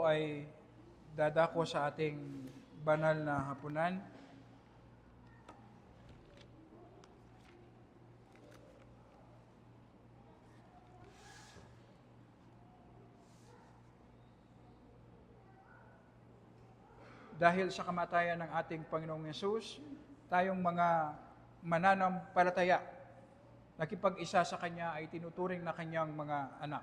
ay dadako sa ating banal na hapunan. Dahil sa kamatayan ng ating Panginoong Yesus, tayong mga mananampalataya, nakipag-isa sa Kanya ay tinuturing na Kanyang mga anak.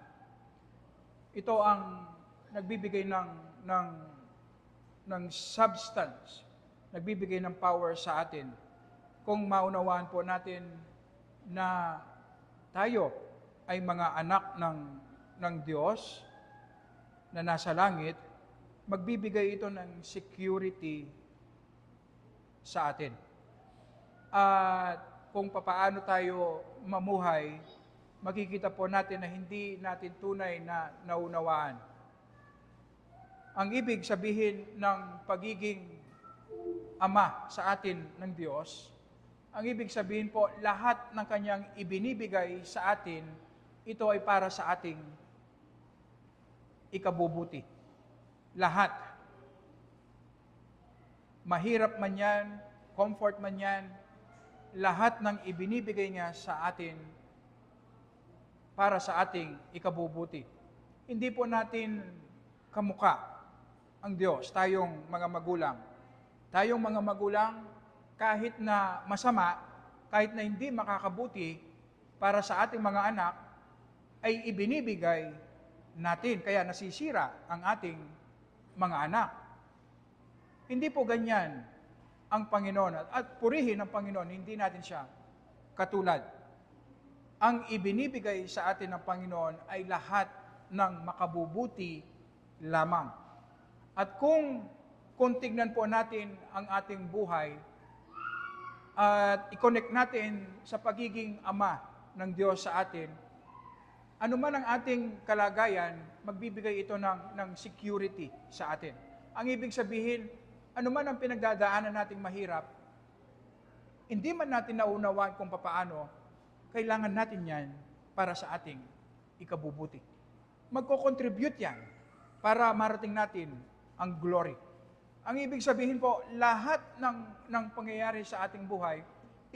Ito ang nagbibigay ng substance, nagbibigay ng power sa atin. Kung maunawaan po natin na tayo ay mga anak ng Diyos na nasa langit, magbibigay ito ng security sa atin. At kung papaano tayo mamuhay, makikita po natin na hindi natin tunay na naunawaan. Ang ibig sabihin ng pagiging ama sa atin ng Diyos, ang ibig sabihin po, lahat ng Kanyang ibinibigay sa atin, ito ay para sa ating ikabubuti. Lahat. Mahirap man yan, comfort man yan, lahat ng ibinibigay niya sa atin para sa ating ikabubuti. Hindi po natin kamukha ang Diyos, tayong mga magulang. Tayong mga magulang, kahit na masama, kahit na hindi makakabuti para sa ating mga anak, ay ibinibigay natin. Kaya nasisira ang ating mga anak. Hindi po ganyan ang Panginoon. At purihin ang Panginoon, hindi natin siya katulad. Ang ibinibigay sa atin ng Panginoon ay lahat ng makabubuti lamang. At kung tignan po natin ang ating buhay at i-connect natin sa pagiging ama ng Diyos sa atin, ano man ang ating kalagayan, magbibigay ito ng security sa atin. Ang ibig sabihin, ano man ang pinagdadaanan nating mahirap, hindi man natin naunawaan kung papaano, kailangan natin yan para sa ating ikabubuti. Magko-contribute yan para marating natin ang glory. Ang ibig sabihin po, lahat ng pangyayari sa ating buhay,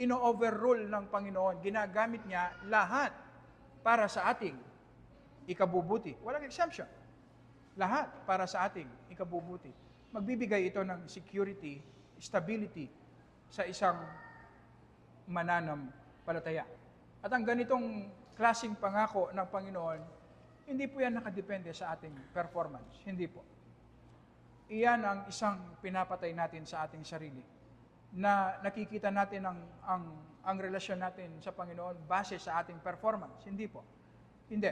ino-overrule ng Panginoon, ginagamit niya lahat para sa ating ikabubuti. Walang exemption. Lahat para sa ating ikabubuti. Magbibigay ito ng security, stability sa isang mananampalataya. At ang ganitong klaseng pangako ng Panginoon, hindi po yan nakadepende sa ating performance. Hindi po. Iyan ang isang pinapatay natin sa ating sarili. Na nakikita natin ang relasyon natin sa Panginoon base sa ating performance. Hindi po. Hindi.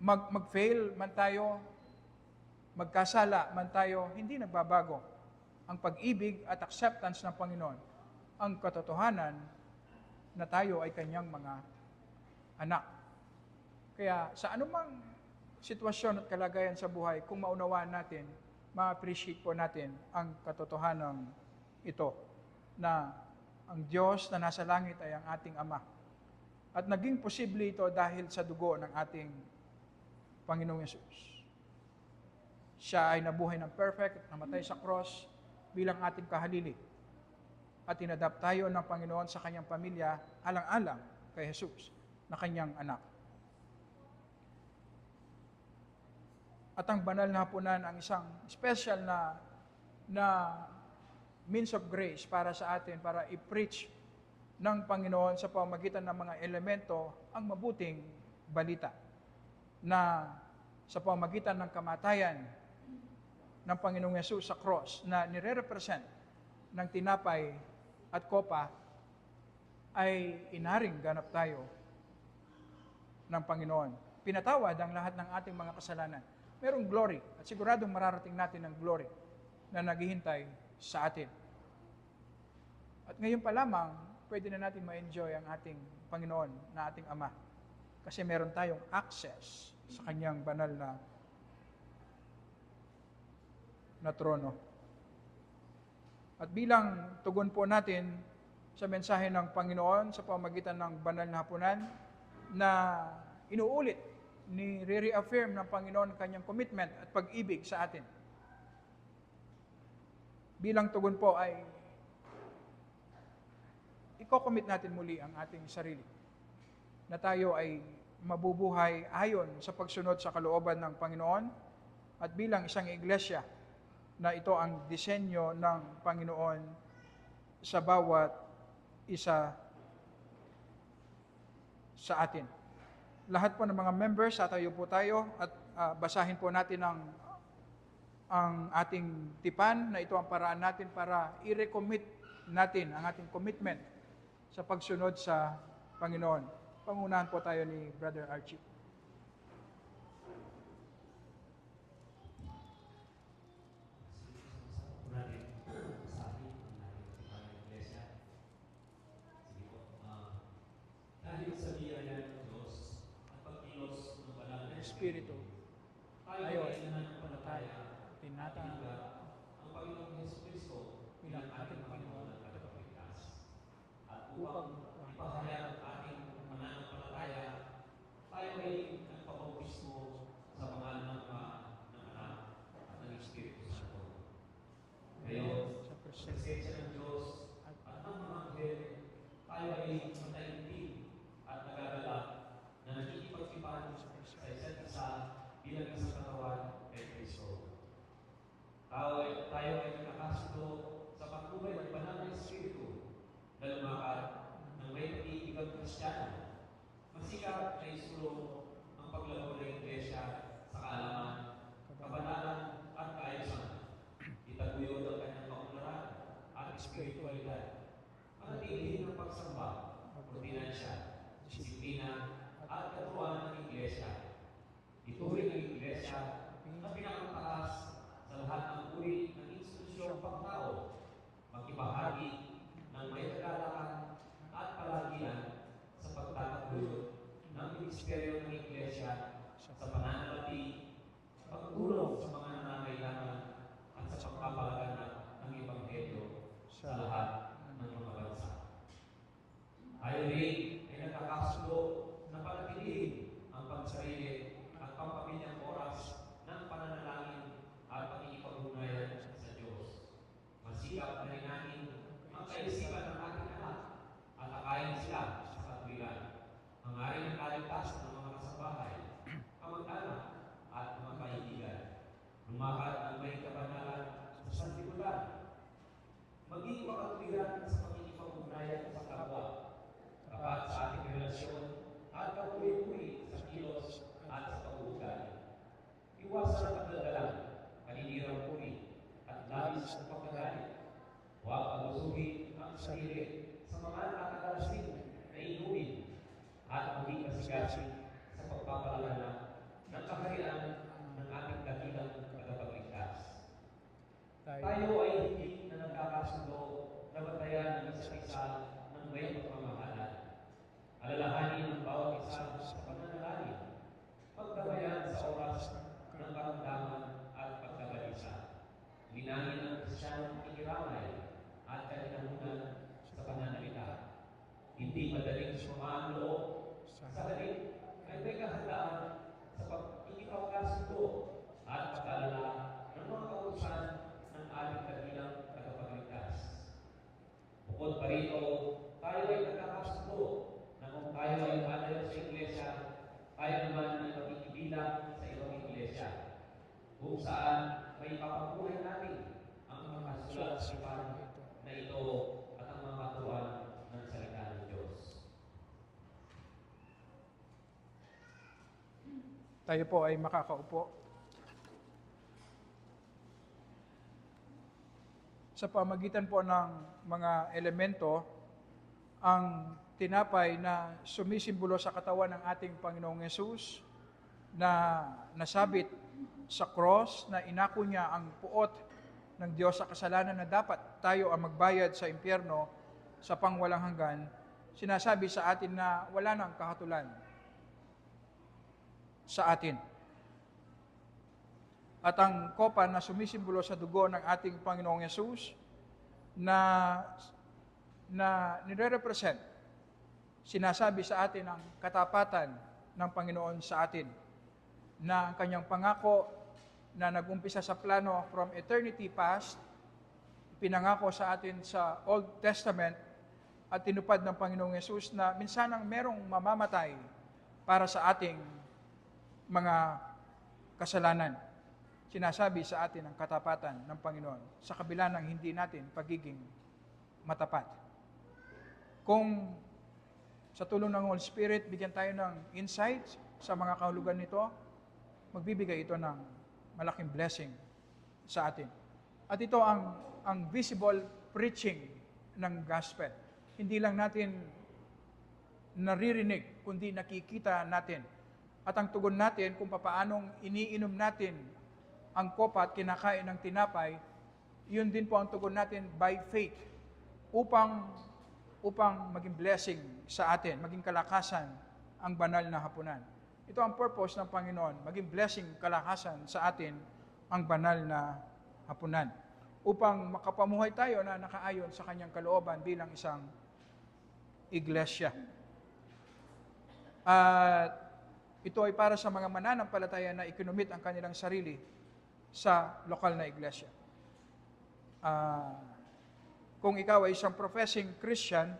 Mag-fail man tayo, magkasala man tayo, hindi nagbabago ang pag-ibig at acceptance ng Panginoon. Ang katotohanan na tayo ay Kanyang mga anak. Kaya sa anumang sitwasyon at kalagayan sa buhay, kung maunawaan natin, ma-appreciate po natin ang katotohanan ito, na ang Diyos na nasa langit ay ang ating Ama. At naging posible ito dahil sa dugo ng ating Panginoong Yesus. Siya ay nabuhay ng perfect at namatay sa cross bilang ating kahalili. At inadapt tayo ng Panginoon sa Kanyang pamilya alang-alang kay Jesus na Kanyang anak. At ang banal na hapunan ang isang special na means of grace para sa atin, para i-preach ng Panginoon sa pamamagitan ng mga elemento ang mabuting balita na sa pamamagitan ng kamatayan ng Panginoong Yesus sa cross na nire-represent ng tinapay at kopa ay inaring ganap tayo ng Panginoon. Pinatawad ang lahat ng ating mga kasalanan. Merong glory at siguradong mararating natin ang glory na naghihintay sa atin. At ngayon pa lamang, pwede na natin ma-enjoy ang ating Panginoon na ating Ama. Kasi meron tayong access sa Kanyang banal na trono. At bilang tugon po natin sa mensahe ng Panginoon sa pamamagitan ng banal na hapunan na inuulit ni-reaffirm ng Panginoon ang kanyang commitment at pag-ibig sa atin. Bilang tugon po ay i-commit natin muli ang ating sarili na tayo ay mabubuhay ayon sa pagsunod sa kalooban ng Panginoon at bilang isang iglesia na ito ang disenyo ng Panginoon sa bawat isa sa atin. Lahat po ng mga members, tatayo po tayo at basahin po natin ang ating tipan na ito ang paraan natin para i-recommit natin ang ating commitment sa pagsunod sa Panginoon. Pangunahan po tayo ni Brother Archie. Espiritu, tayo ay nananampalataya, tinatanggal ang Panginoong Jesucristo bilang ating Panginoon at Tagapagligtas. At upang ipahayag ang ating mananampalataya, tayo ay nagpapautismo sa pangalan ng Anak at ng Espiritu Santo. Ngayon, sa presensya ng Diyos at ng mga anghel, tayo ay mataimtim at nagagalak na nakikipagtipan sa isa't isa bilang isang katawan kay Kristo. Tayo ay nakakasundo sa pagtubay ng banal na Espiritu na lumakad ng may pag-iigang Kristiyano. Masikap na isulong ang paglago ng Iglesia sa kaalaman, kabanalan at kaayusan. Itaguyod ang kanyang kaunlaran at espiritualidad. Manatilihin ang pagsamba, ordinansya, disiplina at katuwaan ng Iglesia. Ituring ang Iglesia na pinakamataas sa lahat ng uri ng institusyong pangtao, makibahagi ng may kagalakan at palagian sa pagtataguyod ng ministeryo ng Iglesia sa pananalapi, pagtulong sa mga nangangailangan at sa pagpapalaganap ng Ebanghelyo sa lahat ng mga bansa. Tayo rin ay nagkakasundo na panatilihin ang pagsarili at pampamilyang oras ng pananalangin at pag-iipag-ugnayan sa Diyos. Masikap na rin natin ang kaisipan ng ating anak at akayin sila sa katwiran. Hangarin ang kaligtasan ng mga kasambahay, kamag-anak at mga kaibigan. Lumakad ang may kabanalan sa santigulan. Maging makatwiran sa pag-iipag-ugnayan sa kapwa. Tapat sa ating relasyon at pagpuri-puri sa kilos at sa pag-uugali. Iwasan ang pagdadalang, paninirang puri, at labis na pagkagalit. Huwag abusuhin ang sarili sa mga nakakalasin na inumin at maging kasigasin sa pagpapalaganap ng kaharian ng ating dakilang tagapagligtas. Tayo ay hindi na nagkakasundo na batayan ng isa't isa ng may pagmamahalan. Alalahanin ang bawat isa sa pananalangin, paggabayan sa oras ng karamdaman at pagkabalisa. Linangin ang Kristyanong ikiramay at kalinamunan sa pananalita. Hindi madaling sumaan loob, sa halip ay may kahandaan sa pag-ikipagkasundo at pag-alala ng mga kautusan ng ating dakilang tagapagligtas. Bukod pa rito, tayo ay nagkakasundo na kung tayo ay lalayo sa Iglesia, tayo naman ay magkikibilang sa ibang Iglesia, kung saan may papabuhay natin ang mga sulat sa parang na ito at ang mga katuan ng salita ng Diyos. Tayo po ay makakaupo. Sa pamagitan po ng mga elemento, ang tinapay na sumisimbolo sa katawan ng ating Panginoong Yesus na nasabit sa cross, na inako niya ang puot ng Diyos sa kasalanan na dapat tayo ang magbayad sa impyerno sa pangwalang hanggan, sinasabi sa atin na wala nang kahatulan sa atin. At ang kopa na sumisimbolo sa dugo ng ating Panginoong Yesus na nire-represent, sinasabi sa atin ang katapatan ng Panginoon sa atin na ang kanyang pangako na nag-umpisa sa plano from eternity past, pinangako sa atin sa Old Testament at tinupad ng Panginoong Yesus na minsanang merong mamamatay para sa ating mga kasalanan. Sinasabi sa atin ang katapatan ng Panginoon sa kabila ng hindi natin pagiging matapat. Kung sa tulong ng Holy Spirit, bigyan tayo ng insights sa mga kahulugan nito, magbibigay ito ng malaking blessing sa atin. At ito ang visible preaching ng gospel. Hindi lang natin naririnig, kundi nakikita natin. At ang tugon natin kung paanong iniinom natin ang kopa at kinakain ng tinapay, yun din po ang tugon natin by faith upang maging blessing sa atin, maging kalakasan ang banal na hapunan. Ito ang purpose ng Panginoon, maging blessing, kalakasan sa atin ang banal na hapunan. Upang makapamuhay tayo na nakaayon sa kanyang kalooban bilang isang iglesia. At ito ay para sa mga mananampalataya na ikinumit ang kanilang sarili sa lokal na iglesia. Kung ikaw ay isang professing Christian,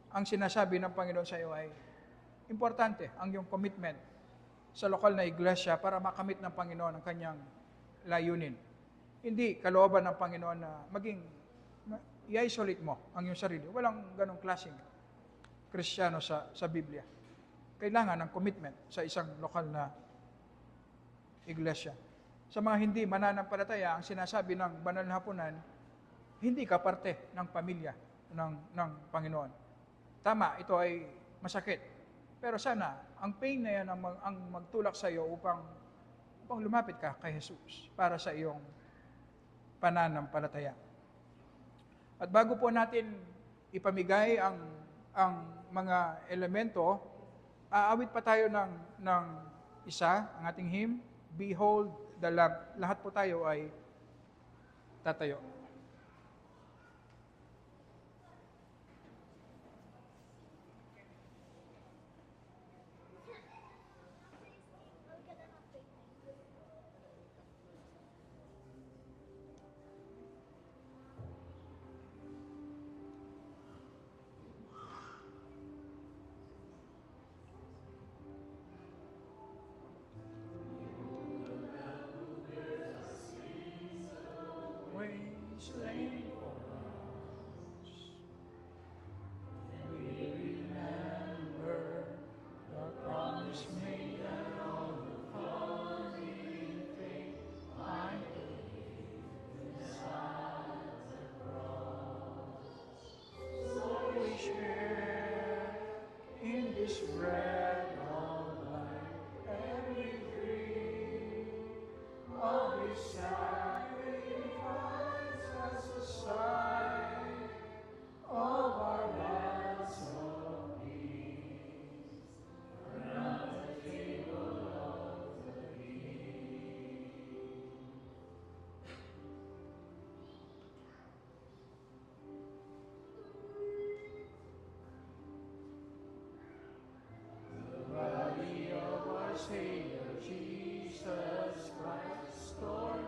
ang sinasabi ng Panginoon sa iyo ay importante ang iyong commitment sa lokal na iglesia para makamit ng Panginoon ang kanyang layunin. Hindi kalooban ng Panginoon na i-isolate mo ang iyong sarili. Walang ganong klaseng Kristiyano sa Biblia. Kailangan ng commitment sa isang lokal na iglesia. Sa mga hindi mananampalataya, ang sinasabi ng banal na hapunan, hindi ka parte ng pamilya ng Panginoon. Tama, ito ay masakit. Pero sana, ang pain na yan ang magtulak sa iyo upang lumapit ka kay Jesus para sa iyong pananampalataya. At bago po natin ipamigay ang mga elemento, aawit pa tayo ng isa, ang ating hymn, Behold the Lamb. Lahat po tayo ay tatayo. Slain for us, we remember the promise made and all the coming faith I believe inside the cross. So we share in this bread of life, and we drink of His sacrifice. Sign of our ransom peace, around the table of the King. The body of our Savior Jesus Christ, Lord.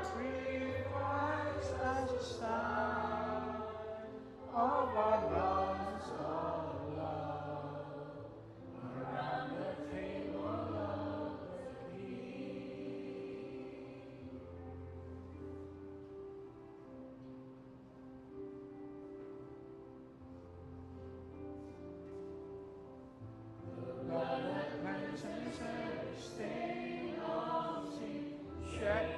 Sacrifice as a sign of our bonds of love around the table of the King. The blood that cleanses every stain of sin shed.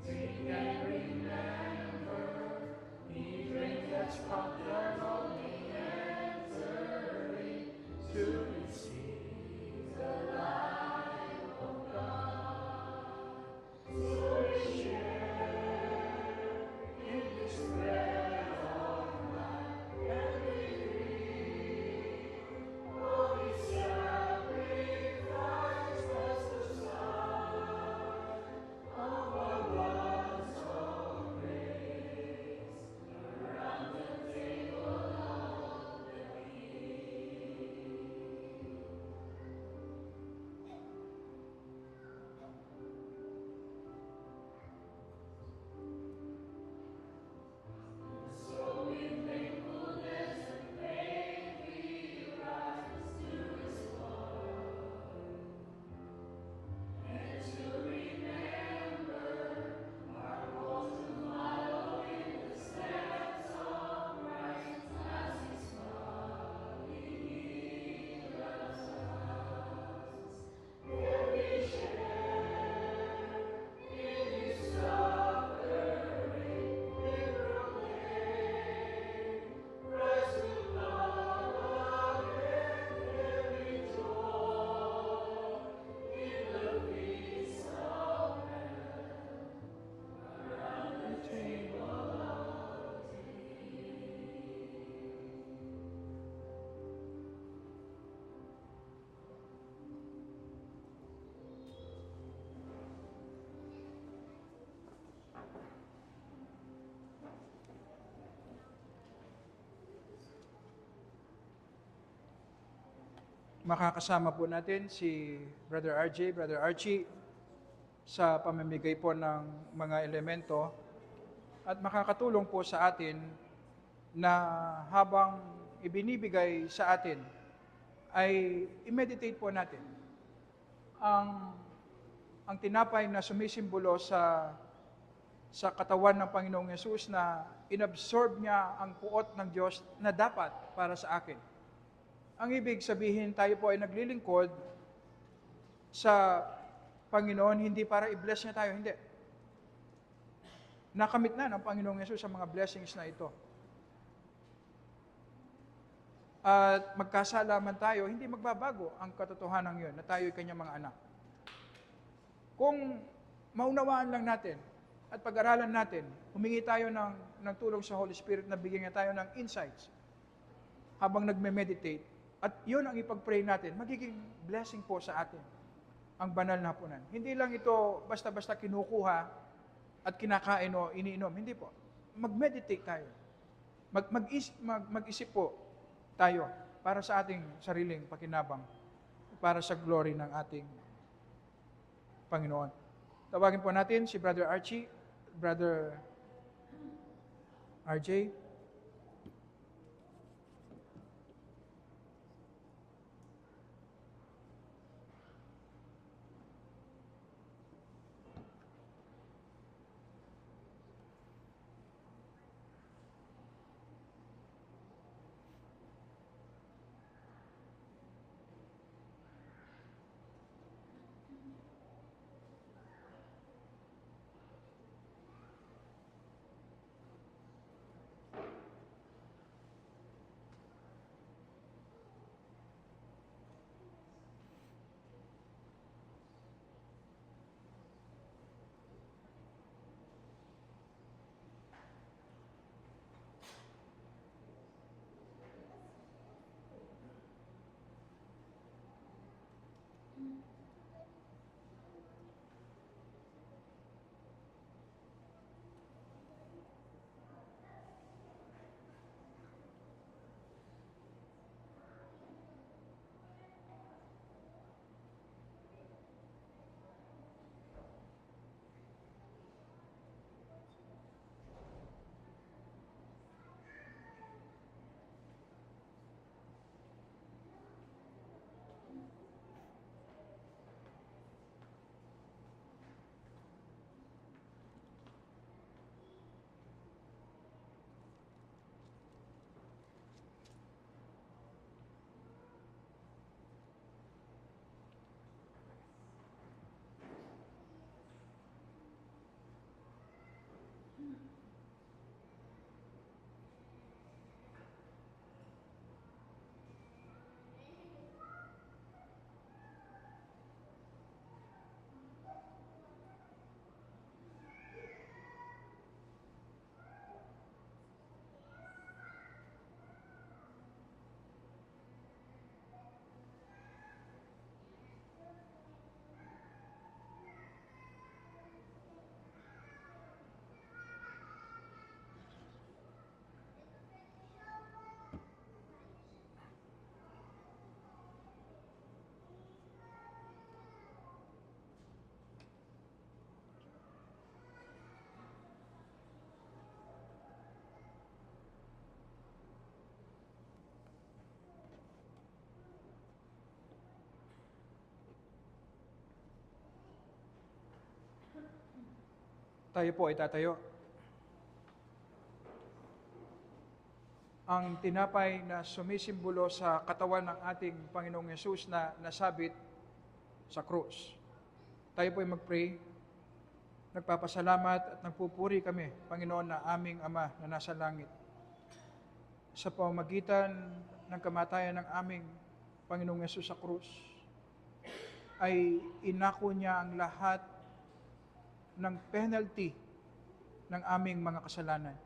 We can remember Makakasama po natin si Brother RJ, Brother Archie, sa pamimigay po ng mga elemento at makakatulong po sa atin na habang ibinibigay sa atin ay i-meditate po natin ang tinapay na sumisimbolo sa katawan ng Panginoong Yesus na inabsorb niya ang puot ng Diyos na dapat para sa akin. Ang ibig sabihin, tayo po ay naglilingkod sa Panginoon, hindi para i-bless niya tayo, hindi. Nakamit na ng Panginoong Yesus sa mga blessings na ito. At magkasalaman tayo, hindi magbabago ang katotohanan yun na tayo ay kanyang mga anak. Kung maunawaan lang natin at pag-aralan natin, humingi tayo ng tulong sa Holy Spirit na bigyan niya tayo ng insights habang nagme-meditate, at yun ang ipag-pray natin, magiging blessing po sa atin ang banal na hapunan. Hindi lang ito basta-basta kinukuha at kinakain o iniinom. Hindi po. Mag-meditate tayo. Mag-isip po tayo para sa ating sariling pakinabang, para sa glory ng ating Panginoon. Tawagin po natin si Brother Archie, Brother RJ. Tayo po ay tatayo. Ang tinapay na sumisimbolo sa katawan ng ating Panginoong Yesus na nasabit sa krus. Tayo po ay mag-pray. Nagpapasalamat at nagpupuri kami, Panginoon, na aming Ama na nasa langit. Sa pamamagitan ng kamatayan ng aming Panginoong Yesus sa krus, ay inako niya ang lahat ng penalty ng aming mga kasalanan.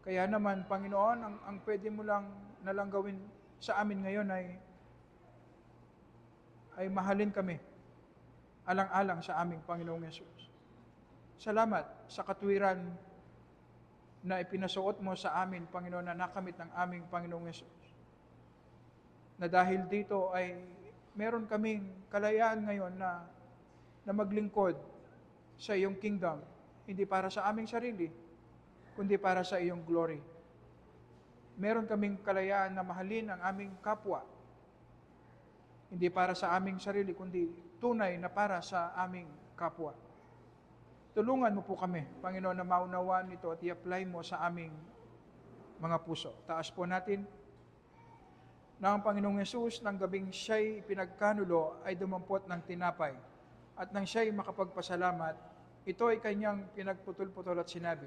Kaya naman, Panginoon, ang pwede mo lang nalang gawin sa amin ngayon ay mahalin kami alang-alang sa aming Panginoong Yesus. Salamat sa katwiran na ipinasuot mo sa amin, Panginoon, na nakamit ng aming Panginoong Yesus. na dahil dito ay meron kaming kalayaan ngayon na maglingkod sa iyong kingdom, hindi para sa aming sarili, kundi para sa iyong glory. Meron kaming kalayaan na mahalin ang aming kapwa, hindi para sa aming sarili, kundi tunay na para sa aming kapwa. Tulungan mo po kami, Panginoon, na maunawaan ito at i-apply mo sa aming mga puso. Taas po natin na ang Panginoong Yesus ng gabing siya'y pinagkanulo ay dumampot ng tinapay. At nang siya'y makapagpasalamat, ito ay kanyang pinagputol-putol at sinabi,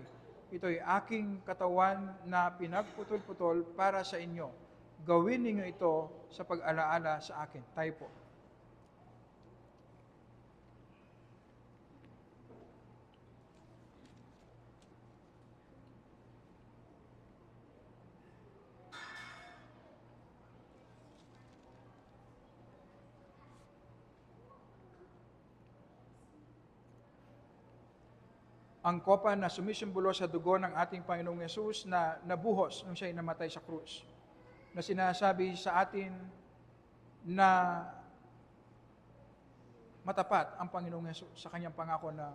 ito ay aking katawan na pinagputol-putol para sa inyo. Gawin ninyo ito sa pag-alaala sa akin. Tayo po. Ang kopa na sumisimbolo sa dugo ng ating Panginoong Yesus na nabuhos nung siya'y namatay sa krus. Na sinasabi sa atin na matapat ang Panginoong Yesus sa kanyang pangako na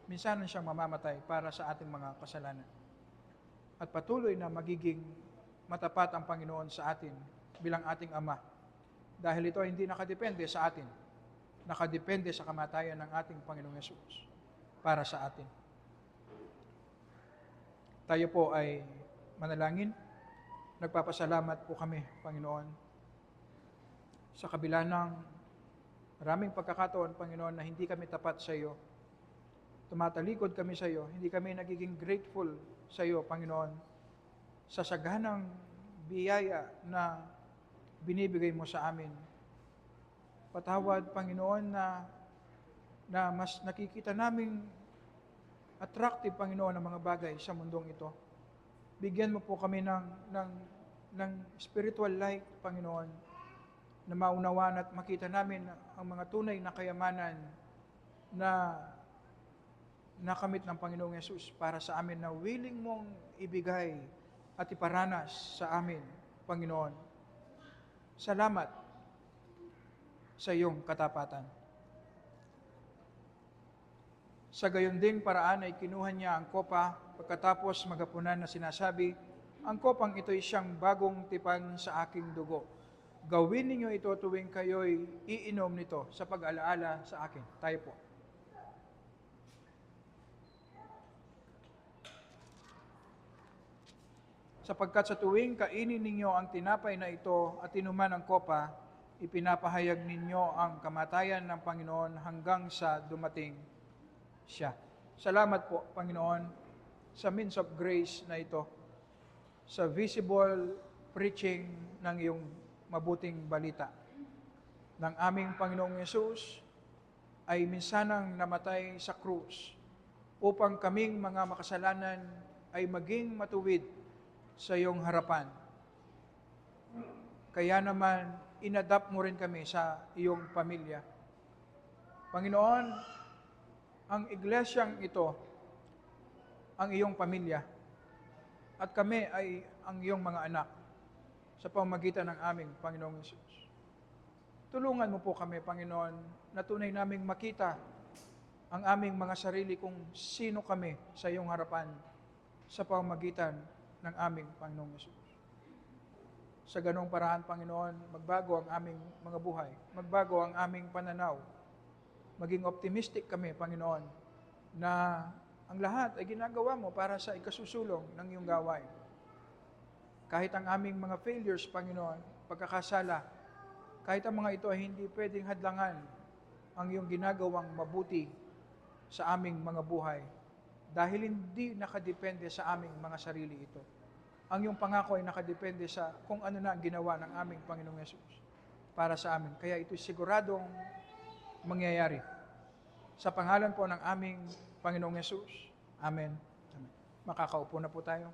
minsan siyang mamamatay para sa ating mga kasalanan. At patuloy na magiging matapat ang Panginoon sa atin bilang ating Ama. Dahil ito ay hindi nakadepende sa atin. Nakadepende sa kamatayan ng ating Panginoong Yesus para sa atin. Tayo po ay manalangin. Nagpapasalamat po kami, Panginoon, sa kabila ng maraming pagkakataon, Panginoon, na hindi kami tapat sa iyo. Tumatalikod kami sa iyo. Hindi kami nagiging grateful sa iyo, Panginoon, sa saganang biyaya na binibigay mo sa amin. Patawad, Panginoon, na mas nakikita naming attractive, Panginoon, ang mga bagay sa mundong ito. Bigyan mo po kami ng spiritual light, Panginoon, na maunawaan at makita namin ang mga tunay na kayamanan na nakamit ng Panginoong Yesus para sa amin na willing mong ibigay at iparanas sa amin, Panginoon. Salamat sa iyong katapatan. Sa gayon ding paraan ay kinuha niya ang kopa pagkatapos magapunan na sinasabi, ang kopang ito'y siyang bagong tipan sa aking dugo. Gawin ninyo ito tuwing kayo'y iinom nito sa pag-alaala sa akin. Tayo po. Sapagkat sa tuwing kainin ninyo ang tinapay na ito at inuman ang kopa, ipinapahayag ninyo ang kamatayan ng Panginoon hanggang sa dumating siya. Salamat po, Panginoon, sa means of grace na ito, sa visible preaching ng iyong mabuting balita. Ng aming Panginoong Yesus ay minsanang namatay sa krus upang kaming mga makasalanan ay maging matuwid sa iyong harapan. Kaya naman, inadapt mo rin kami sa iyong pamilya. Panginoon, ang iglesyang ito, ang iyong pamilya, at kami ay ang iyong mga anak sa pamamagitan ng aming Panginoong Yesus. Tulungan mo po kami, Panginoon, na tunay naming makita ang aming mga sarili kung sino kami sa iyong harapan sa pamamagitan ng aming Panginoong Yesus. Sa ganong paraan, Panginoon, magbago ang aming mga buhay, magbago ang aming pananaw, maging optimistic kami, Panginoon, na ang lahat ay ginagawa mo para sa ikasusulong ng iyong gawain. Kahit ang aming mga failures, Panginoon, pagkakasala, kahit ang mga ito ay hindi pwedeng hadlangan ang iyong ginagawang mabuti sa aming mga buhay dahil hindi nakadepende sa aming mga sarili ito. Ang iyong pangako ay nakadepende sa kung ano na ang ginawa ng aming Panginoong Yesus para sa amin. Kaya ito'y siguradong mangyayari. Sa pangalan po ng aming Panginoong Yesus. Amen. Amen. Makakaupo na po tayo.